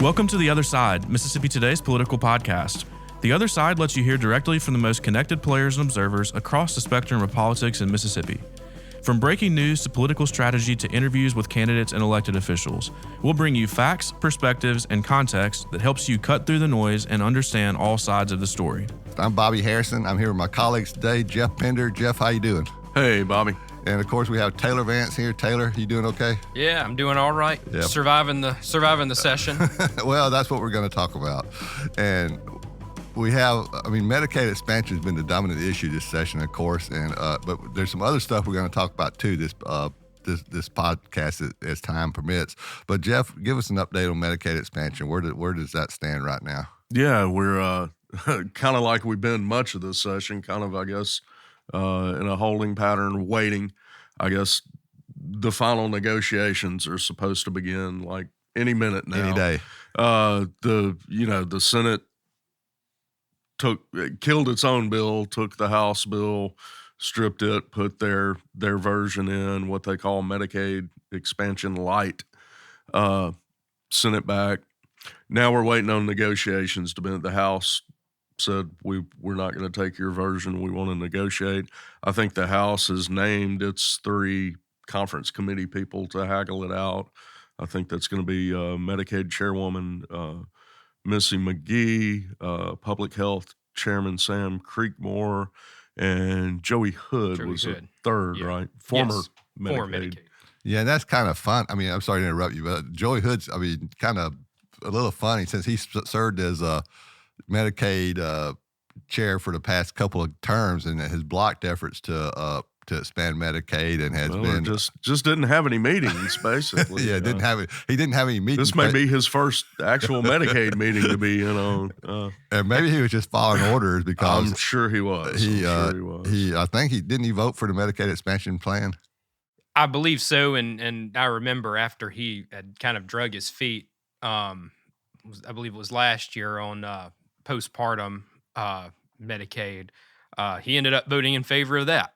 Welcome to The Other Side, Mississippi Today's political podcast. The Other Side lets you hear directly from the most connected players and observers across the spectrum of politics in Mississippi. From breaking news to political strategy to interviews with candidates and elected officials, we'll bring you facts, perspectives, and context that helps you cut through the noise and understand all sides of the story. I'm Bobby Harrison. I'm here with my colleagues today, Geoff Pender. Geoff, how you doing? Hey, Bobby. And of course, we have Taylor Vance here. Taylor, you doing okay? Yeah, I'm doing all right. Yep. Surviving the session. Well, that's what we're going to talk about. And we have, Medicaid expansion has been the dominant issue this session, of course. And but there's some other stuff we're going to talk about too. This podcast as time permits. But Geoff, give us an update on Medicaid expansion. Where does that stand right now? Yeah, we're kind of like we've been much of this session, kind of, I guess, in a holding pattern, waiting. I guess the final negotiations are supposed to begin like any minute now. Any day. The Senate killed its own bill, took the House bill, stripped it, put their version in, what they call Medicaid expansion light, sent it back. Now we're waiting on negotiations to be. The House said we're not going to take your version. We want to negotiate. I think the House has named its 3 conference committee people to haggle it out. I think that's going to be Medicaid Chairwoman Missy McGee, Public Health Chairman Sam Creekmore, and Joey Hood was a third, yeah. Right? Former Medicaid. Yeah, that's kind of fun. I'm sorry to interrupt you, but Joey Hood's, kind of a little funny since he served as a Medicaid chair for the past couple of terms and has blocked efforts to expand Medicaid and has been just didn't have any meetings basically. Yeah, he didn't have any meetings. This may be his first actual Medicaid meeting to be in on. And maybe he was just following orders because I'm sure he was. I think he vote for the Medicaid expansion plan. I believe so, and I remember after he had kind of drug his feet, I believe it was last year on postpartum Medicaid, he ended up voting in favor of that.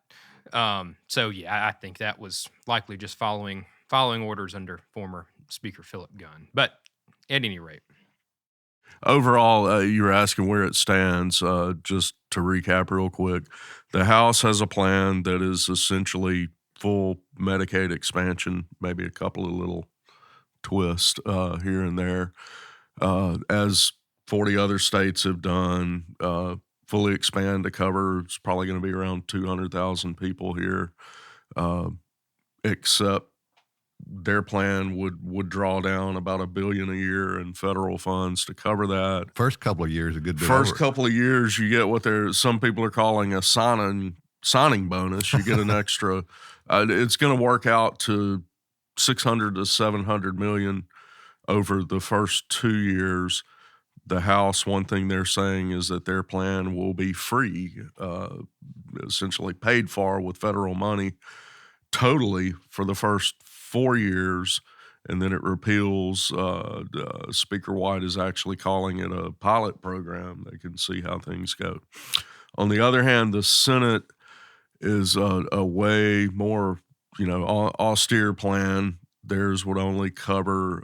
So yeah, I think that was likely just following orders under former Speaker Philip Gunn. But at any rate, overall, you were asking where it stands. Just to recap real quick, the House has a plan that is essentially full Medicaid expansion, maybe a couple of little twists here and there, as 40 other states have done. Fully expand to cover, it's probably going to be around 200,000 people here, except their plan would draw down about $1 billion a year in federal funds to cover that. First couple of years, a good bit. Couple of years, you get what some people are calling a signing bonus. You get an extra. It's going to work out to $600 to $700 million over the first 2 years. The House, one thing they're saying is that their plan will be free, essentially paid for with federal money totally for the first 4 years, and then it repeals. Speaker White is actually calling it a pilot program. They can see how things go. On the other hand, the Senate is a way more, austere plan. Theirs would only cover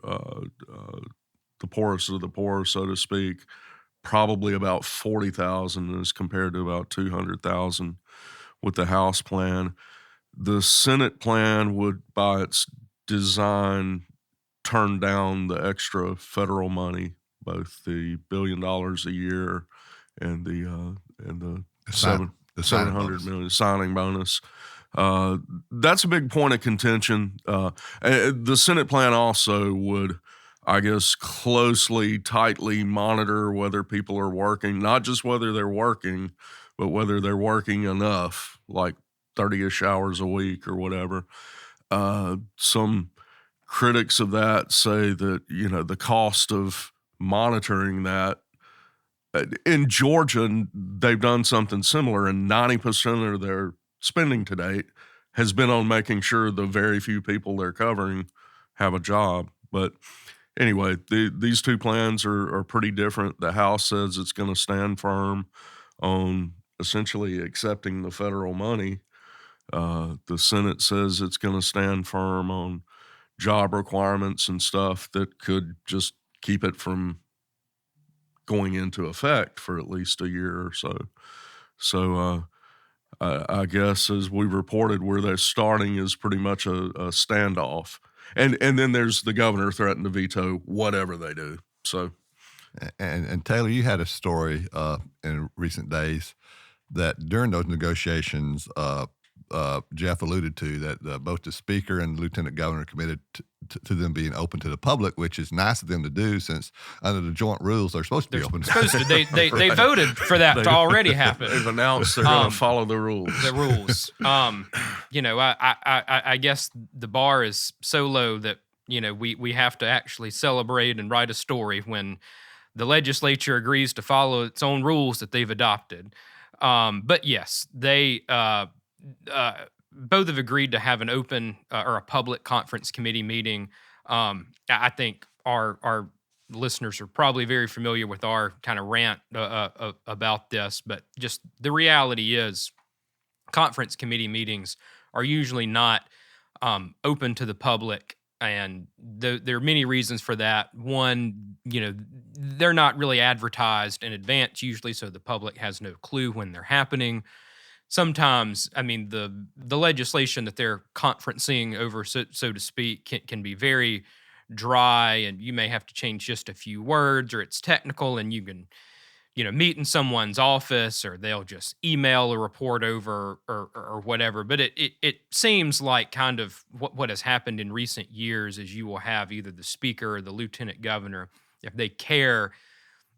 the poorest of the poor, so to speak, probably about 40,000 as compared to about 200,000 with the House plan. The Senate plan would, by its design, turn down the extra federal money, both the $1 billion a year and the $700 million signing bonus. That's a big point of contention. The Senate plan also would, I guess, tightly monitor whether people are working, not just whether they're working, but whether they're working enough, like 30-ish hours a week or whatever. Some critics of that say that, the cost of monitoring that, in Georgia, they've done something similar, and 90% of their spending to date has been on making sure the very few people they're covering have a job. But anyway, these two plans are pretty different. The House says it's going to stand firm on essentially accepting the federal money. The Senate says it's going to stand firm on job requirements and stuff that could just keep it from going into effect for at least a year or so. So I guess as we reported, where they're starting is pretty much a standoff. And then there's the governor threatened to veto whatever they do. So, and Taylor, you had a story in recent days that during those negotiations, Geoff alluded to that both the speaker and the lieutenant governor committed to them being open to the public, which is nice of them to do since under the joint rules they're supposed to be open. They voted for that to already happen. They've announced they're going to follow the rules. The rules. I guess the bar is so low that we have to actually celebrate and write a story when the legislature agrees to follow its own rules that they've adopted. But yes, they both have agreed to have an open or a public conference committee meeting. I think our listeners are probably very familiar with our kind of rant about this, but just the reality is conference committee meetings are usually not open to the public. And there are many reasons for that. One, they're not really advertised in advance usually, so the public has no clue when they're happening. Sometimes, the legislation that they're conferencing over, so to speak, can be very dry, and you may have to change just a few words, or it's technical, and you can, meet in someone's office, or they'll just email a report over, or whatever. But it seems like kind of what has happened in recent years is you will have either the speaker or the lieutenant governor, if they care,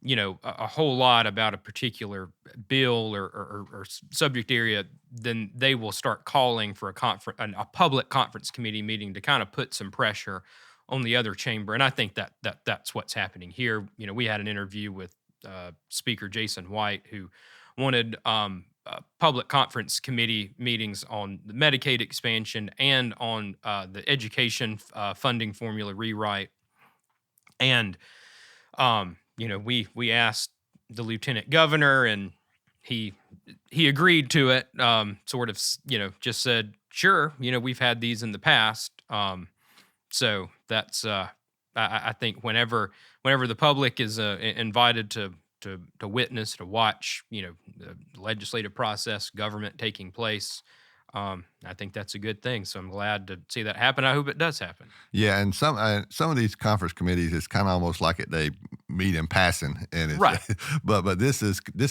a whole lot about a particular bill or subject area, then they will start calling for a public conference committee meeting to kind of put some pressure on the other chamber. And I think that's what's happening here. We had an interview with Speaker Jason White, who wanted public conference committee meetings on the Medicaid expansion and on the education funding formula rewrite. And we asked the lieutenant governor, and he agreed to it. Sort of, just said, sure. We've had these in the past. So that's I think whenever the public is invited to witness, to watch, the legislative process, government taking place, I think that's a good thing. So I'm glad to see that happen. I hope it does happen. Yeah, and some of these conference committees, it's kind of almost like they meet in passing, and it's, right. But this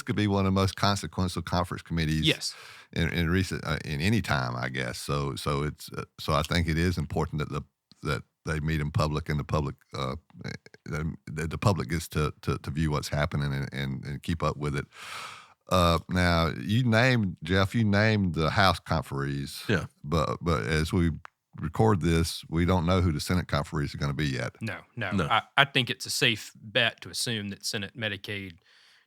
could be one of the most consequential conference committees. Yes. In recent in any time, I guess. So it's I think it is important that they meet in public, and the public gets to view what's happening and keep up with it. Now, Geoff, you named the House conferees. Yeah. But as we record this, we don't know who the Senate conferees are going to be yet. No. I think it's a safe bet to assume that Senate Medicaid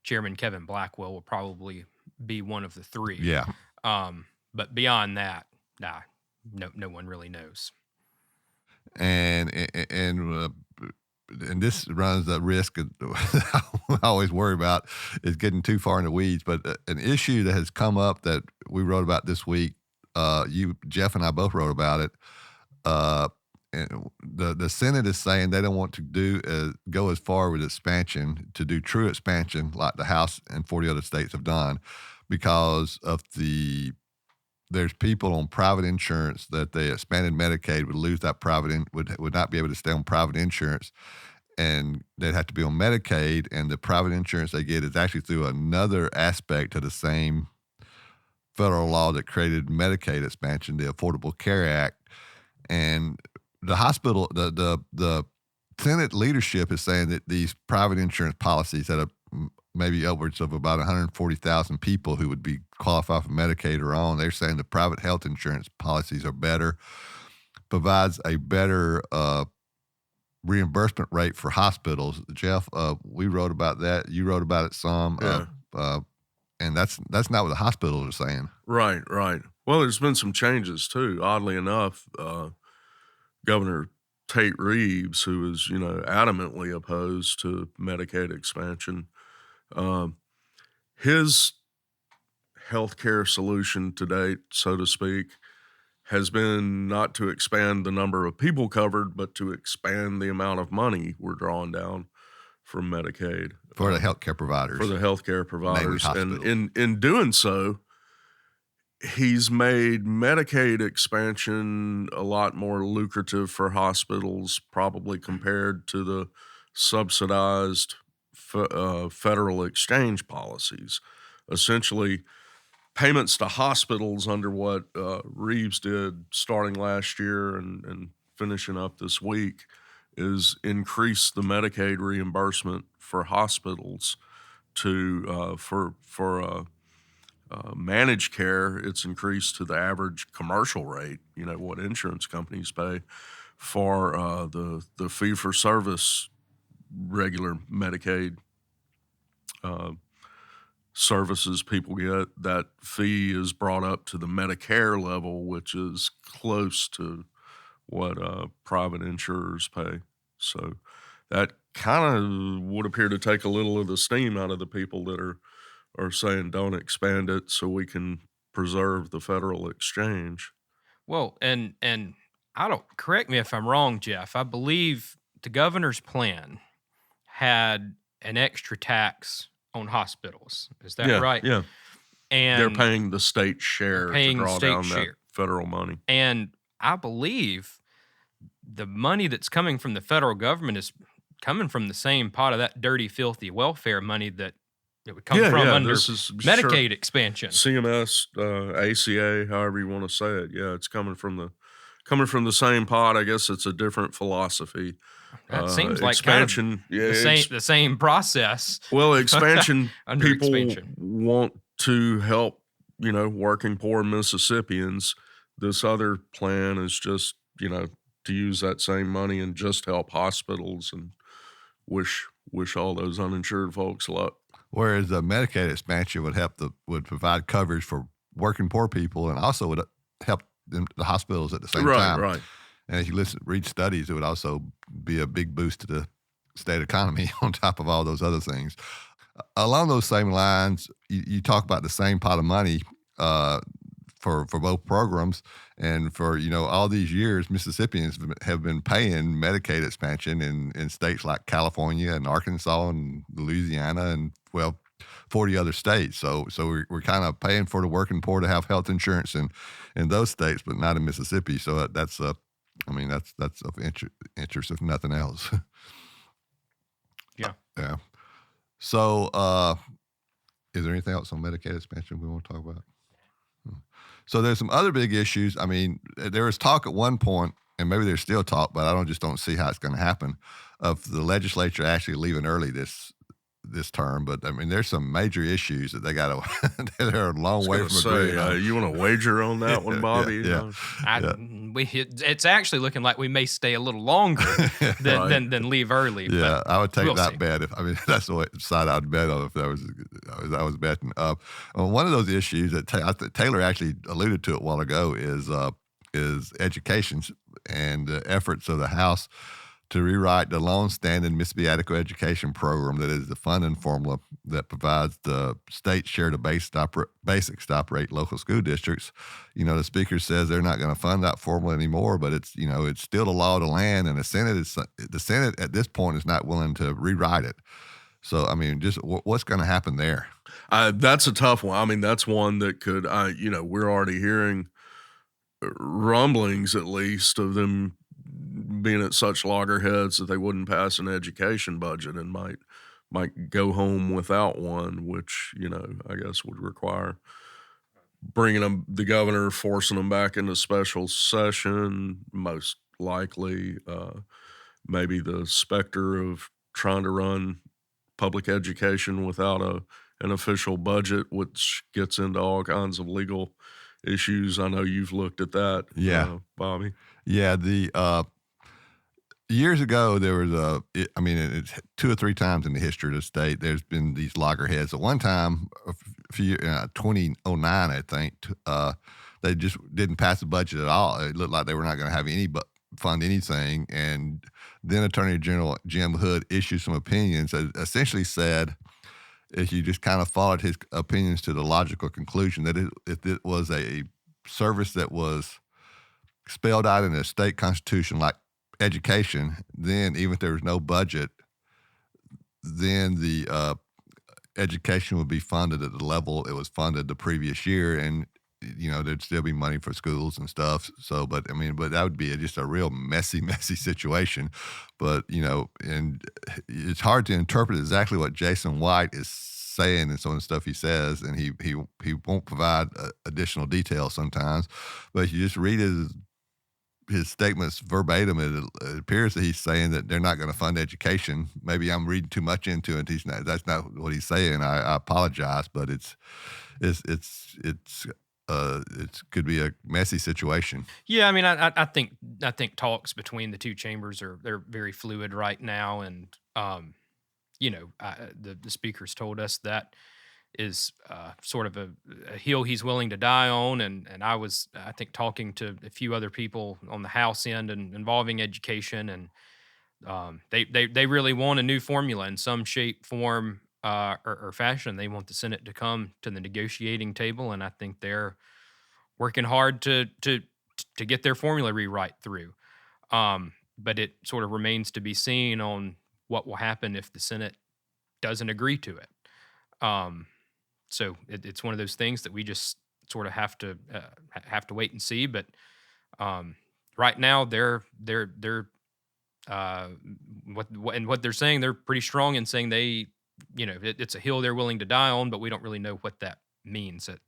Chairman Kevin Blackwell will probably be one of the three. Yeah. But beyond that, no one really knows. And this runs the risk I always worry about is getting too far in the weeds. But an issue that has come up that we wrote about this week, Geoff and I both wrote about it. And the Senate is saying they don't want to go as far with expansion, to do true expansion like the House and 40 other states have done, because of there's people on private insurance that they expanded Medicaid would lose that would not be able to stay on private insurance, and they'd have to be on Medicaid, and the private insurance they get is actually through another aspect of the same federal law that created Medicaid expansion, the Affordable Care Act. And the hospital, the Senate leadership is saying that these private insurance policies that are maybe upwards of about 140,000 people who would be qualified for Medicaid or on. They're saying the private health insurance policies are better, provides a better reimbursement rate for hospitals. Geoff, we wrote about that. You wrote about it some. Yeah. And that's not what the hospitals are saying. Right. Well, there's been some changes too. Oddly enough, Governor Tate Reeves, who is, adamantly opposed to Medicaid expansion, his healthcare solution to date, so to speak, has been not to expand the number of people covered, but to expand the amount of money we're drawing down from Medicaid for the healthcare providers. For the healthcare providers, hospitals. and in doing so, he's made Medicaid expansion a lot more lucrative for hospitals, probably compared to the subsidized federal exchange policies. Essentially, payments to hospitals under what Reeves did starting last year and finishing up this week is increase the Medicaid reimbursement for hospitals to for managed care. It's increased to the average commercial rate, what insurance companies pay for the fee-for-service regular Medicaid services people get. That fee is brought up to the Medicare level, which is close to what private insurers pay. So that kind of would appear to take a little of the steam out of the people that are saying don't expand it so we can preserve the federal exchange. Well, and I don't, correct me if I'm wrong, Geoff. I believe the governor's plan had an extra tax on hospitals. Is that right? Yeah. And they're paying the state share to draw down that federal money. And I believe the money that's coming from the federal government is coming from the same pot of that dirty, filthy welfare money that it would come from under Medicaid expansion. CMS, ACA, however you want to say it. Yeah, it's coming from the same pot. I guess it's a different philosophy. That seems like expansion. The same process. Well, expansion under people expansion. Want to help, working poor Mississippians. This other plan is just, to use that same money and just help hospitals and wish all those uninsured folks luck. Whereas the Medicaid expansion would provide coverage for working poor people and also would help the hospitals at the same time. Right. And if you read studies, it would also be a big boost to the state economy on top of all those other things. Along those same lines, you talk about the same pot of money for both programs. And for, all these years, Mississippians have been paying Medicaid expansion in states like California and Arkansas and Louisiana and, 40 other states. So we're kind of paying for the working poor to have health insurance in those states, but not in Mississippi. So that's of interest if nothing else. Yeah. Yeah. So is there anything else on Medicaid expansion we want to talk about? So there's some other big issues. I mean, there was talk at one point, and maybe there's still talk, but I don't see how it's going to happen, of the legislature actually leaving early this term. But I mean, there's some major issues that they got to. They're a long way from agreeing. You want to wager on that one, Bobby? Yeah. It's actually looking like we may stay a little longer than leave early. Yeah, I would take that see. bet. That's the side I'd bet on if I was betting. One of those issues that Taylor actually alluded to it a while ago is education and the efforts of the House to rewrite the long-standing Mississippi Adequate Education Program, that is the funding formula that provides the state share to basics to operate local school districts. The Speaker says they're not going to fund that formula anymore, but it's still the law of the land, and the Senate at this point is not willing to rewrite it. So, just what's going to happen there? That's a tough one. That's one that could, we're already hearing rumblings, at least, of them being at such loggerheads that they wouldn't pass an education budget and might go home without one, which, I guess would require bringing the governor, forcing them back into special session, most likely, maybe the specter of trying to run public education without an official budget, which gets into all kinds of legal issues. I know you've looked at that, Bobby. Yeah, the years ago, there was it's 2 or 3 times in the history of the state, there's been these loggerheads. At one time, 2009, I think, they just didn't pass the budget at all. It looked like they were not going to have fund anything. And then Attorney General Jim Hood issued some opinions that essentially said, if you just kind of followed his opinions to the logical conclusion, that if it was a service that was spelled out in a state constitution like education, then even if there was no budget, then the education would be funded at the level it was funded the previous year, and there'd still be money for schools and stuff. So, but that would be just a real messy, messy situation. But and it's hard to interpret exactly what Jason White is saying and some of the stuff he says, and he won't provide additional details sometimes. But if you just read his statements verbatim, it appears that he's saying that they're not going to fund education. Maybe I'm reading too much into it. That's not what he's saying. I apologize, but it could be a messy situation. Yeah, I mean, I think talks between the two chambers they're very fluid right now, and the speakers told us that is sort of a hill he's willing to die on, and I think talking to a few other people on the House end and involving education, and they really want a new formula in some shape, form, or fashion. They want the Senate to come to the negotiating table, and I think they're working hard to get their formula rewrite through. But it sort of remains to be seen on what will happen if the Senate doesn't agree to it. So it's one of those things that we just sort of have to wait and see. But right now, what they're saying, they're pretty strong in saying it's a hill they're willing to die on, but we don't really know what that means at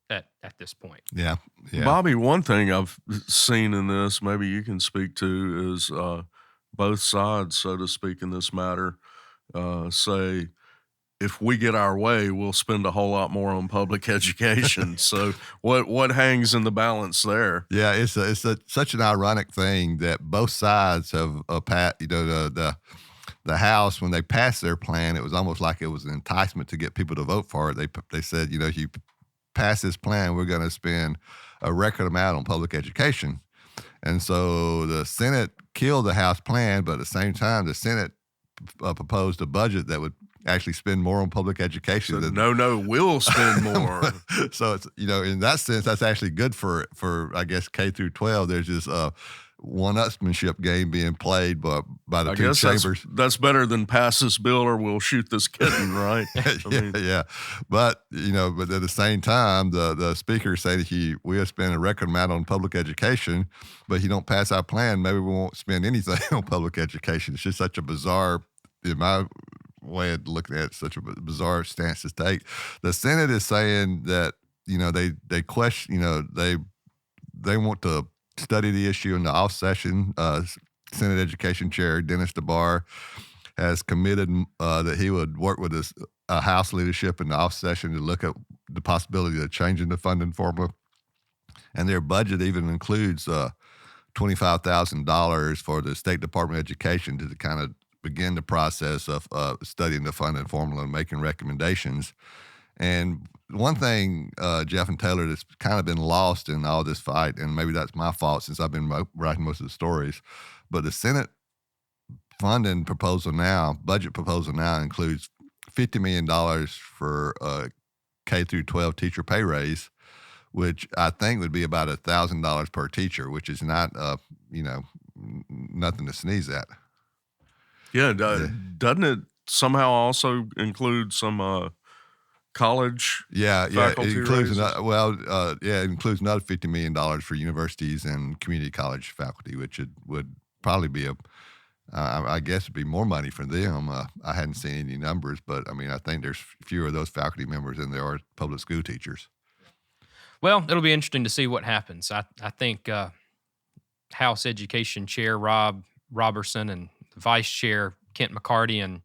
this point. Yeah. Bobby, one thing I've seen in this, maybe you can speak to, is both sides, so to speak, in this matter, say, if we get our way, we'll spend a whole lot more on public education. So what hangs in the balance there? Yeah, it's such an ironic thing that both sides have the House, when they passed their plan, it was almost like it was an enticement to get people to vote for it. They said, if you pass this plan, we're going to spend a record amount on public education. And so the Senate killed the House plan, but at the same time, the Senate proposed a budget that would actually spend more on public education. So we'll spend more. So it's, in that sense, that's actually good for I guess K through 12. There's this one-upsmanship game being played by the two chambers. That's better than pass this bill or we'll shoot this kitten, right? Yeah. But but at the same time, the speaker said we'll spend a record amount on public education, but if you don't pass our plan, maybe we won't spend anything on public education. It's just such a bizarre, in my way of looking at it, such a bizarre stance to take. The Senate is saying that they question, they want to study the issue in the off session. Senate Education Chair Dennis DeBar has committed that he would work with his House leadership in the off session to look at the possibility of changing the funding formula. And their budget even includes $25,000 for the State Department of Education to kind of begin the process of studying the funding formula and making recommendations. And one thing, Geoff and Taylor, that's kind of been lost in all this fight, and maybe that's my fault since I've been writing most of the stories, but the Senate budget proposal now includes $50 million for K through 12 teacher pay raise, which I think would be about $1,000 per teacher, which is not, nothing to sneeze at. Yeah, doesn't it somehow also include some college? Yeah, faculty it includes raises? it includes another $50 million for universities and community college faculty, which would probably be I guess it'd be more money for them. I hadn't seen any numbers, but I think there's fewer of those faculty members than there are public school teachers. Well, it'll be interesting to see what happens. I think House Education Chair Rob Robertson and Vice Chair Kent McCarty and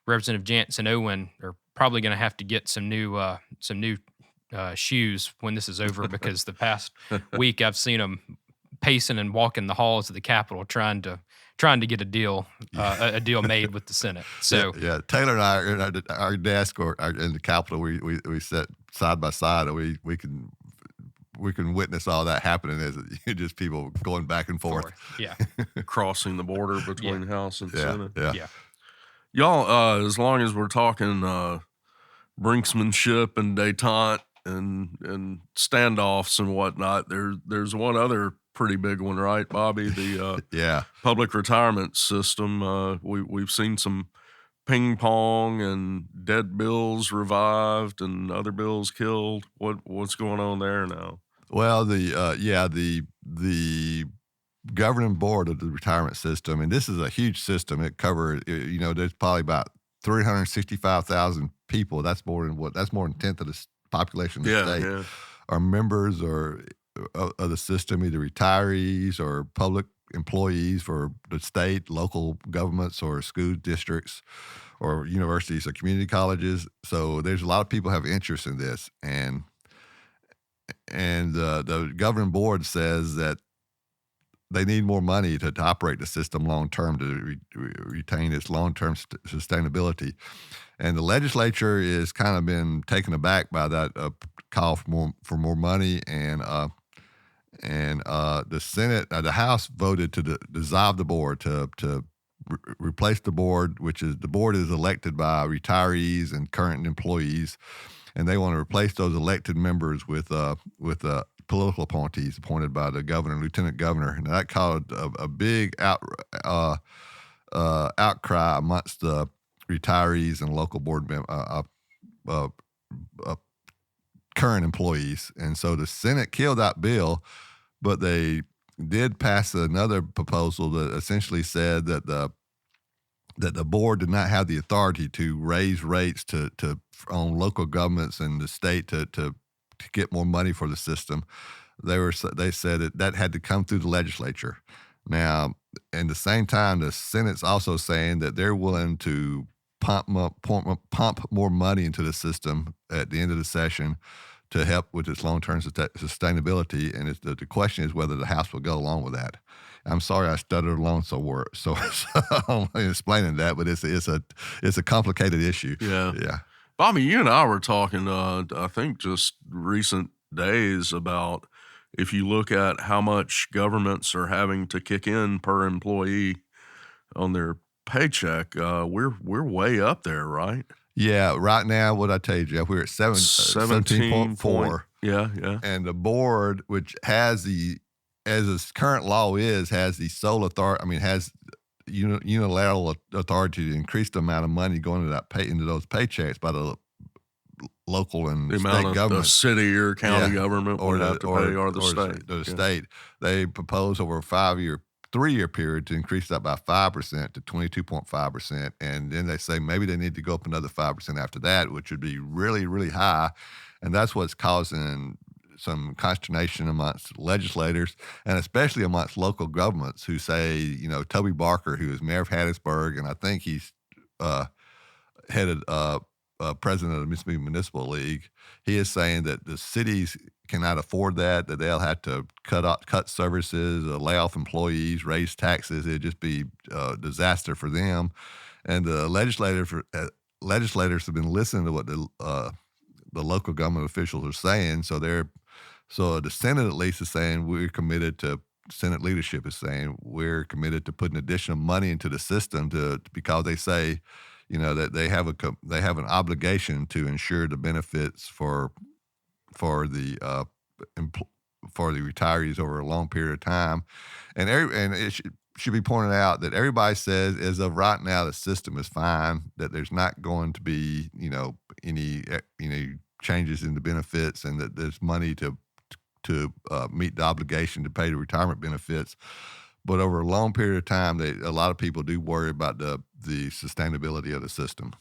Representative Jansen Owen are probably going to have to get some new shoes when this is over, because the past week I've seen them pacing and walking the halls of the Capitol trying to get a deal made with the Senate. So yeah, Taylor and I are in our desk or in the Capitol. We sit side by side, and we can witness all that happening as just people going back and forth. Yeah, Crossing the border between House and Senate. Yeah. Y'all, as long as we're talking brinksmanship and détente and standoffs and whatnot, there's one other pretty big one, right, Bobby? The public retirement system. We've seen some ping pong and dead bills revived and other bills killed? What's going on there now? Well, the governing board of the retirement system, and this is a huge system. It covered, there's probably about 365,000 people. That's more than a tenth of the population of the state are members or of the system, either retirees or public employees for the state, local governments, or school districts, or universities or community colleges. So there's a lot of people have interest in this, and the governing board says that they need more money to operate the system long term to retain its long term sustainability. And the legislature is kind of been taken aback by that call for more money, and the Senate, the House voted to dissolve the board to replace the board, the board is elected by retirees and current employees, and they want to replace those elected members with political appointees appointed by the governor and lieutenant governor. And that caused a big outcry amongst the retirees and local board current employees. And so the Senate killed that bill, but they did pass another proposal that essentially said that the board did not have the authority to raise rates on local governments and the state to get more money for the system. They said that had to come through the legislature. Now, at the same time, the Senate's also saying that they're willing to pump more money into the system at the end of the session to help with its long-term sustainability. And the question is whether the House will go along with that. I'm sorry I stuttered along so I'm explaining that, but it's a complicated issue. Yeah. Bobby, you and I were talking, I think just recent days, about if you look at how much governments are having to kick in per employee on their paycheck, we're way up there, right? Yeah, right now, what I tell you, Geoff, we're at 17.4. Yeah. And the board, which has as its current law has the sole authority, has unilateral authority to increase the amount of money going into those paychecks by the local and the state government. The city or county government would have to pay, or the state. The state. They propose over a 3-year period to increase that by 5% to 22.5%. And then they say maybe they need to go up another 5% after that, which would be really, really high. And that's what's causing some consternation amongst legislators, and especially amongst local governments who say, Toby Barker, who is mayor of Hattiesburg, and I think he's headed president of the Mississippi Municipal League, he is saying that the cities cannot afford that they'll have to cut services, lay off employees, raise taxes. It'd just be a disaster for them. And the legislators have been listening to what the local government officials are saying. So the Senate at least is saying Senate leadership is saying we're committed to putting additional money into the system because they say, that they have an obligation to ensure the benefits for the retirees over a long period of time, and it should be pointed out that everybody says as of right now the system is fine, that there's not going to be any changes in the benefits, and that there's money to meet the obligation to pay the retirement benefits. But over a long period of time, a lot of people do worry about the sustainability of the system.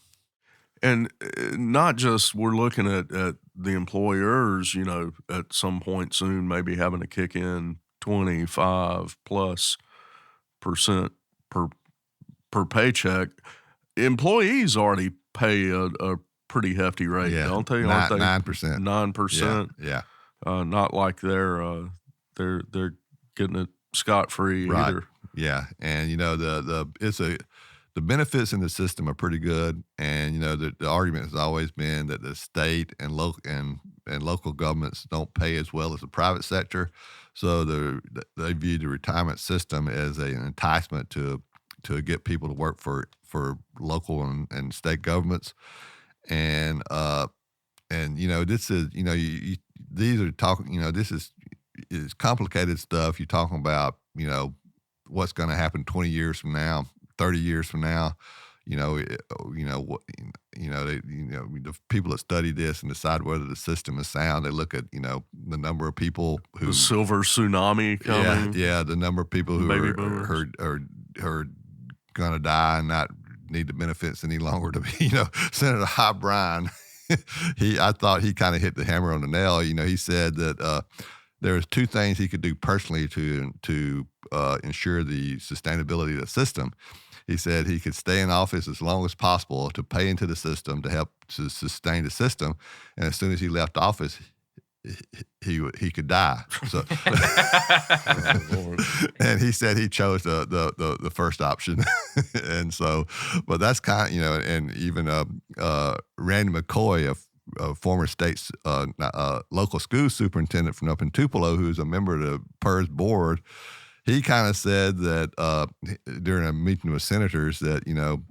And not just we're looking at the employers, at some point soon maybe having to kick in 25+% per paycheck. Employees already pay a pretty hefty rate, don't they? 9%. 9%. Yeah. Not like they're getting it scot-free either. Yeah, and the benefits in the system are pretty good, and the argument has always been that the state and local governments don't pay as well as the private sector, so they view the retirement system as an enticement to get people to work for local and state governments, and this is these are talking this is complicated stuff. You're talking about what's going to happen 20 years from now, 30 years from now. The people that study this and decide whether the system is sound, they look at the number of people who The silver tsunami coming. yeah, the number of people who Baby are gonna die and not need the benefits any longer to be. Senator High Bryan, I thought he kind of hit the hammer on the nail. He said that there's two things he could do personally to ensure the sustainability of the system. He said he could stay in office as long as possible to pay into the system to help to sustain the system, and as soon as he left office, he could die. So, and he said he chose the first option, and so, but that's kind of and even Randy McCoy, a former state local school superintendent from up in Tupelo, who's a member of the PERS board. He kind of said that during a meeting with senators that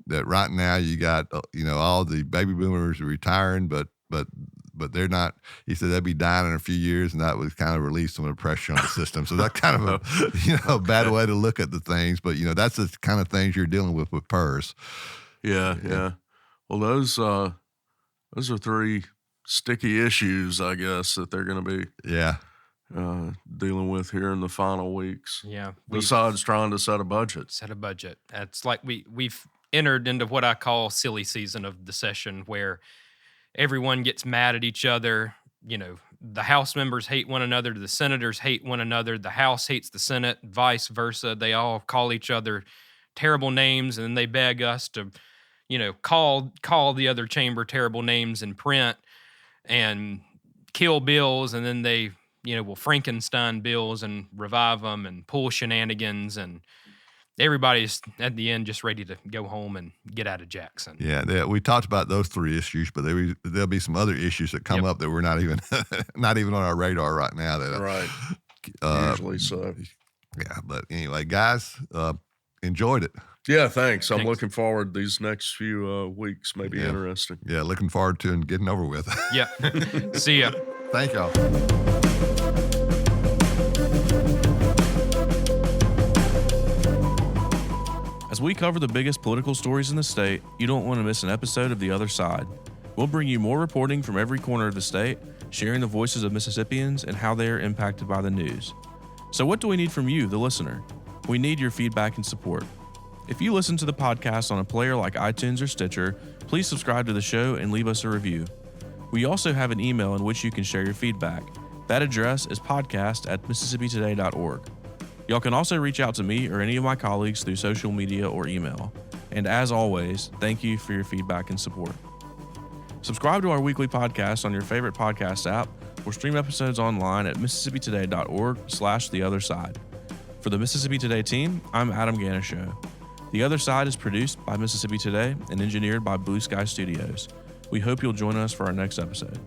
that right now you got all the baby boomers are retiring, but they're not. He said they'll be dying in a few years, and that would kind of release some of the pressure on the system. So that's kind of a bad way to look at the things, but that's the kind of things you're dealing with PERS. Yeah. Well, those are three sticky issues, I guess, that they're going to be dealing with here in the final weeks. Yeah. Besides trying to set a budget. It's like we've entered into what I call silly season of the session, where everyone gets mad at each other. The House members hate one another, the senators hate one another, the House hates the Senate, vice versa. They all call each other terrible names, and then they beg us to, call the other chamber terrible names in print and kill bills, and then they will Frankenstein bills and revive them and pull shenanigans, and everybody's at the end just ready to go home and get out of Jackson. Yeah, we talked about those three issues, but there'll be some other issues that come up that we're not even on our radar right now. Right. Usually so. Yeah, but anyway, guys, enjoyed it. Yeah, thanks. I'm looking forward. These next few weeks may be interesting. Yeah, looking forward to and getting over with. Yeah. See ya. Thank y'all. As we cover the biggest political stories in the state, you don't want to miss an episode of The Other Side. We'll bring you more reporting from every corner of the state, sharing the voices of Mississippians and how they are impacted by the news. So what do we need from you, the listener? We need your feedback and support. If you listen to the podcast on a player like iTunes or Stitcher, please subscribe to the show and leave us a review. We also have an email in which you can share your feedback. That address is podcast@MississippiToday.org. Y'all can also reach out to me or any of my colleagues through social media or email. And as always, thank you for your feedback and support. Subscribe to our weekly podcast on your favorite podcast app or stream episodes online at MississippiToday.org/theotherside. For the Mississippi Today team, I'm Adam Ganeshow. The Other Side is produced by Mississippi Today and engineered by Blue Sky Studios. We hope you'll join us for our next episode.